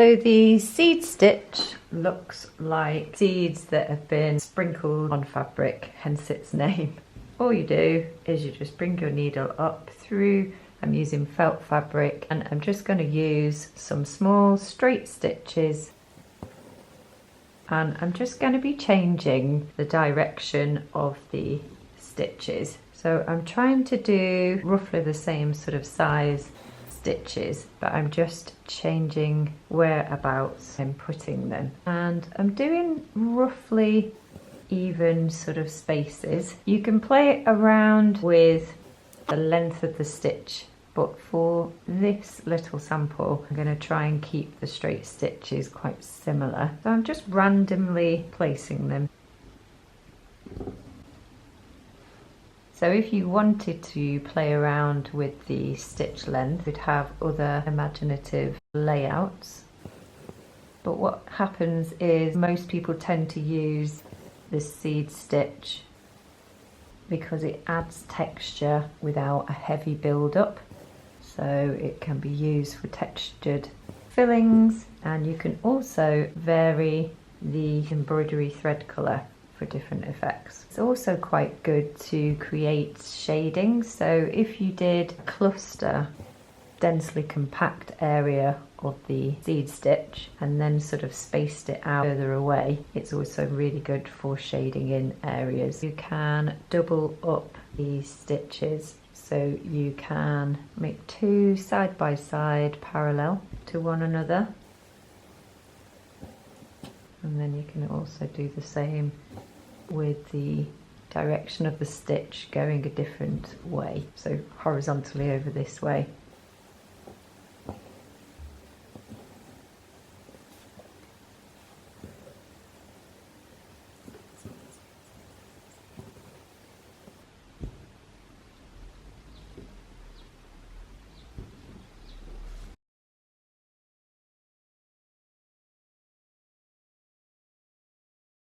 So the seed stitch looks like seeds that have been sprinkled on fabric, hence its name. All you do is you just bring your needle up through. I'm using felt fabric and I'm just going to use some small straight stitches, and I'm just going to be changing the direction of the stitches. So I'm trying to do roughly the same sort of size stitches, but I'm just changing whereabouts I'm putting them, and I'm doing roughly even sort of spaces. You can play around with the length of the stitch, but for this little sample I'm going to try and keep the straight stitches quite similar, so I'm just randomly placing them. So if you wanted to play around with the stitch length, you'd have other imaginative layouts. But what happens is most people tend to use the seed stitch because it adds texture without a heavy build-up. So it can be used for textured fillings, and you can also vary the embroidery thread colour for different effects. It's also quite good to create shading. So if you did a cluster, densely compact area of the seed stitch and then sort of spaced it out further away, it's also really good for shading in areas. You can double up these stitches, so you can make two side by side parallel to one another, and then you can also do the same with the direction of the stitch going a different way, so horizontally over this way.